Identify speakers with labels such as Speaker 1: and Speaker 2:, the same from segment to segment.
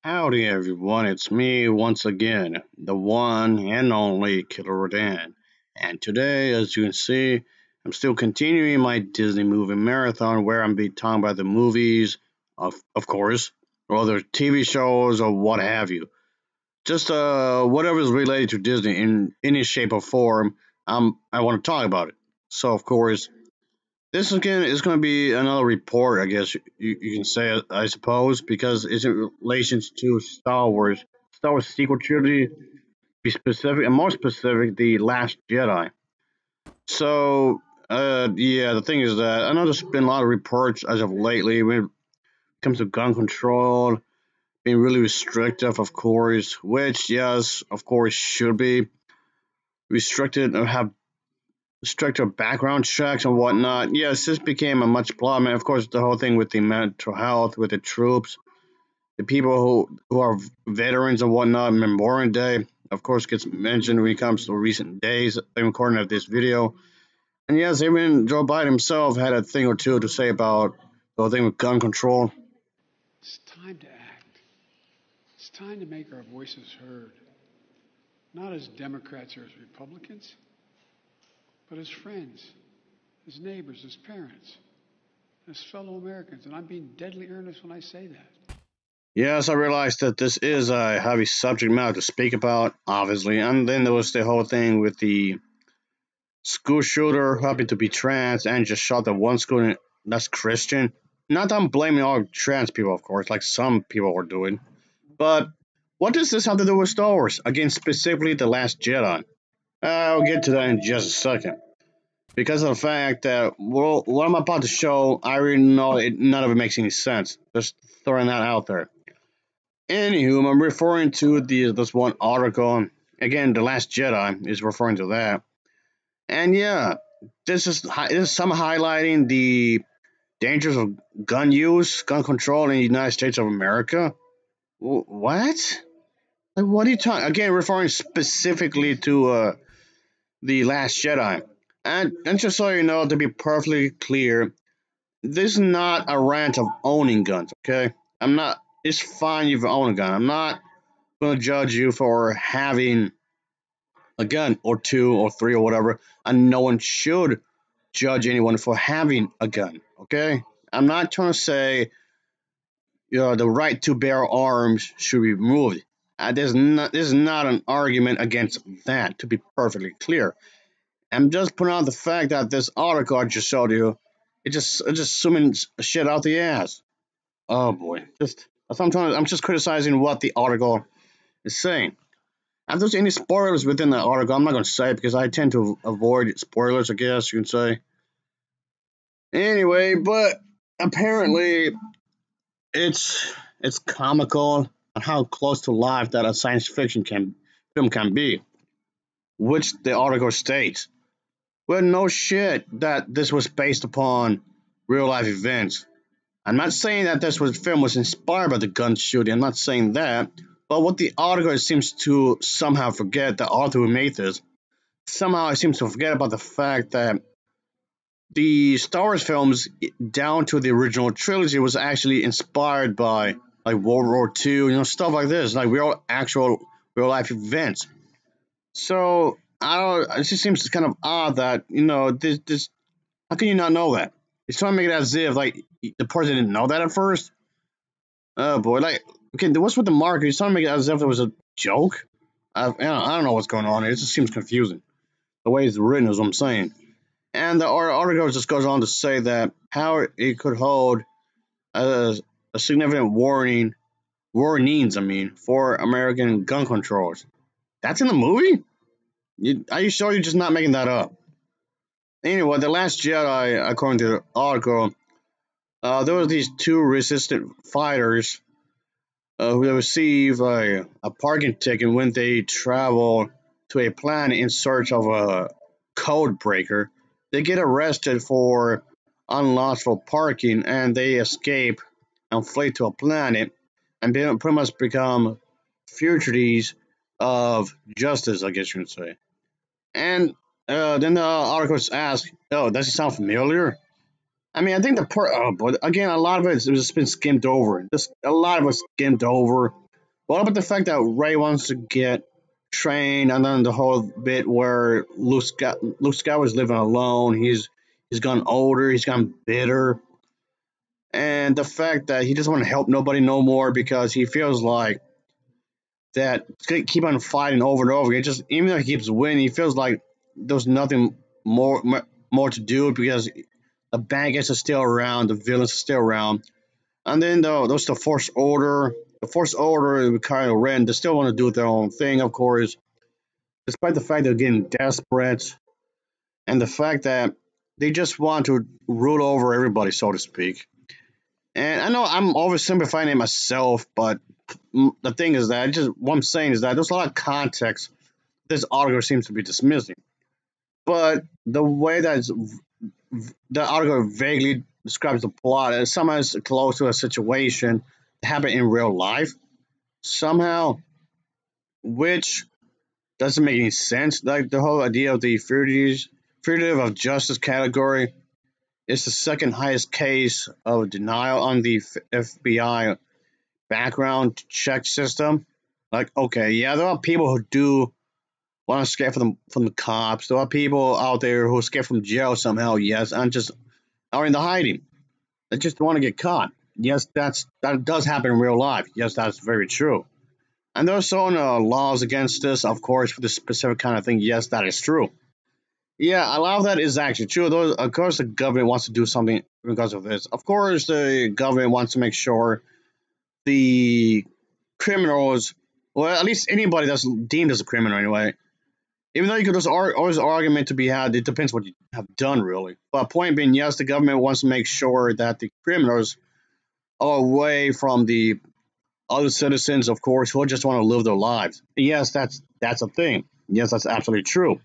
Speaker 1: Howdy everyone, it's me once again, the one and only Killer Rodan. And today, as you can see, I'm still continuing my Disney movie marathon where I'm be talking about the movies, of course, or other TV shows or what have you. Just whatever is related to Disney in any shape or form, I want to talk about it. So of course, this again is going to be another report, I guess you can say, I suppose, because it's in relation to Star Wars sequel trilogy, be specific, and more specific, The Last Jedi. So, yeah, the thing is that I know there's been a lot of reports as of lately when it comes to gun control, being really restrictive, of course, which, yes, of course, should be restricted or have stricter background checks and whatnot. Yes, this became a much problem. Of course, the whole thing with the mental health, with the troops, the people who are veterans and whatnot, Memorial Day, of course, gets mentioned when it comes to recent days, according to this video. And yes, even Joe Biden himself had a thing or two to say about the whole thing with gun control.
Speaker 2: It's time to act. It's time to make our voices heard, not as Democrats or as Republicans, but as friends, as neighbors, as parents, as fellow Americans. And I'm being deadly earnest when I say that.
Speaker 1: Yes, I realized that this is a heavy subject matter to speak about, obviously. And then there was the whole thing with the school shooter who happened to be trans and just shot at one school that's Christian. Not that I'm blaming all trans people, of course, like some people were doing. But what does this have to do with Star Wars? Again, specifically The Last Jedi. I'll get to that in just a second. Because of the fact that, well, what I'm about to show, I already know none of it makes any sense. Just throwing that out there. Anywho, I'm referring to this one article. Again, The Last Jedi is referring to that. And yeah, this is some highlighting the dangers of gun use, gun control in the United States of America. What? Like, what are you talking? Again, referring specifically to the Last Jedi. And just so you know, to be perfectly clear, this is not a rant of owning guns. Okay, I'm not. It's fine if you own a gun. I'm not going to judge you for having a gun or two or three or whatever, and no one should judge anyone for having a gun. Okay, I'm not trying to say the right to bear arms should be removed. This is not an argument against that. To be perfectly clear, I'm just putting out the fact that this article I just showed you, it's just zooming shit out the ass. Oh boy, I'm just criticizing what the article is saying. If there's any spoilers within the article, I'm not going to say it because I tend to avoid spoilers. I guess you can say. Anyway, but apparently it's comical on how close to life that a science fiction film can be, which the article states. Well, no shit that this was based upon real life events. I'm not saying that film was inspired by the gun shooting. I'm not saying that. But what the article seems to somehow forget, the author who made this, somehow it seems to forget about the fact that the Star Wars films, down to the original trilogy, was actually inspired by like World War II, stuff like this, like real life events. So I don't. It just seems kind of odd that this. How can you not know that? He's trying to make it as if like the person didn't know that at first. Oh boy, like okay, what's with the marker? He's trying to make it as if it was a joke. I don't know what's going on here. It just seems confusing. The way it's written is what I'm saying. And the article just goes on to say that how it could hold a significant warnings, for American gun controls. That's in the movie? Are you sure you're just not making that up? Anyway, The Last Jedi, according to the article, there were these two resistant fighters who receive a parking ticket when they travel to a planet in search of a code breaker. They get arrested for unlawful parking and they escape and flee to a planet and pretty much become fugitives of justice, I guess you could say. And then the articles ask, "Oh, does it sound familiar?" I think but again, a lot of it has been skimmed over. Just a lot of it skimmed over. What about the fact that Ray wants to get trained, and then the whole bit where Luke Skywalker's living alone. He's gotten older. He's gotten bitter, and the fact that he doesn't want to help nobody no more because he feels like that he's gonna keep on fighting over and over again. Just even though he keeps winning, he feels like there's nothing more to do because the bad guys are still around, the villains are still around, and then there's the Force Order. The Force Order with Kylo Ren, they still want to do their own thing, of course, despite the fact they're getting desperate and the fact that they just want to rule over everybody, so to speak. And I know I'm oversimplifying it myself, but the thing is that just what I'm saying is that there's a lot of context this article seems to be dismissing. But the way that the article vaguely describes the plot is somehow it's close to a situation that happened in real life somehow, which doesn't make any sense. Like the whole idea of the fugitive of justice category is the second highest case of denial on the FBI background check system. Like, okay, yeah, there are people who do want to escape from the cops. There are people out there who escape from jail somehow, yes, and just are in the hiding. They just want to get caught. Yes, that does happen in real life. Yes, that's very true. And there's also laws against this, of course, for this specific kind of thing. Yes, that is true. Yeah, a lot of that is actually true. Those, of course, the government wants to do something because of this. Of course, the government wants to make sure the criminals, well, at least anybody that's deemed as a criminal anyway, even though you could, there's always an argument to be had. It depends what you have done, really. But point being, yes, the government wants to make sure that the criminals are away from the other citizens, of course, who just want to live their lives. Yes, that's a thing. Yes, that's absolutely true.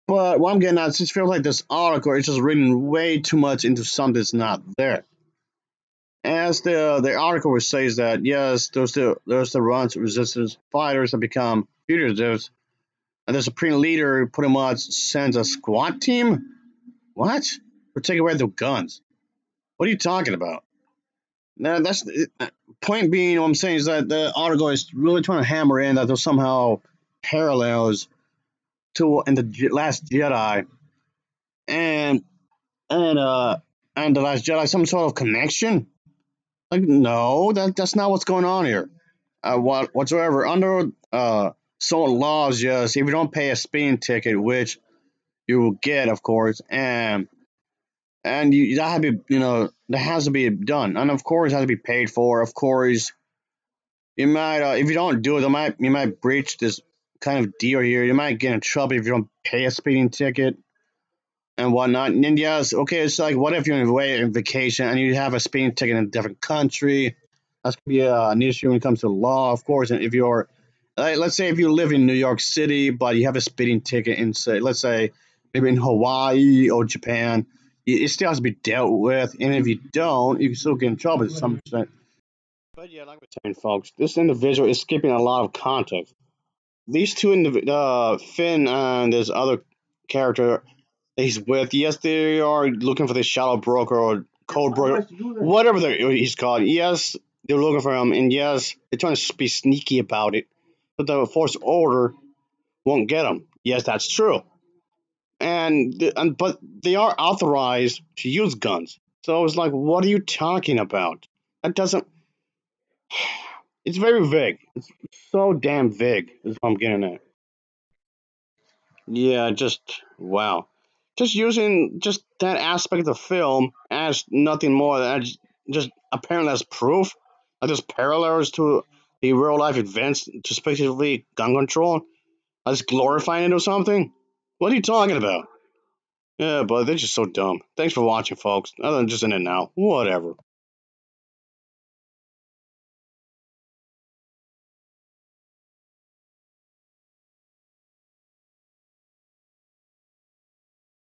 Speaker 1: But what I'm getting at, it just feels like this article is just reading way too much into something that's not there. As the article says that yes, there's the runs resistance fighters that become fugitives, and the supreme leader pretty much sends a squad team. What? To take away their guns. What are you talking about? Now, that's point being. What I'm saying is that the article is really trying to hammer in that there's somehow parallels to in the Last Jedi and and uh and the Last Jedi, some sort of connection. Like, no, that's not what's going on here. Whatsoever under certain laws, yes, if you don't pay a speeding ticket, which you will get, of course, and that have to be, that has to be done, and of course, it has to be paid for. Of course, you might, if you don't do it, you might breach this kind of deal here. You might get in trouble if you don't pay a speeding ticket and whatnot. And then yes, okay, it's like what if you're away on vacation and you have a speeding ticket in a different country? That's gonna be an issue when it comes to law, of course. And if you're, like, let's say, if you live in New York City, but you have a speeding ticket in, say, let's say, maybe in Hawaii or Japan, it still has to be dealt with. And if you don't, you can still get in trouble to some extent. But yeah, like we're saying, folks, this individual is skipping a lot of context. These two, Finn and this other character he's with, yes, they are looking for the shadow broker or code broker, whatever he's called. Yes, they're looking for him, and yes, they're trying to be sneaky about it. But the Force Order won't get him. Yes, that's true. But they are authorized to use guns. So it's like, what are you talking about? That doesn't. It's very vague. It's so damn vague. Is what I'm getting at. Yeah, just wow. Just using just that aspect of the film as nothing more than just apparently as proof. Like there's parallels to the real life events to specifically gun control. As glorifying it or something. What are you talking about? Yeah, but they're just so dumb. Thanks for watching, folks. Other than just in it now. Whatever.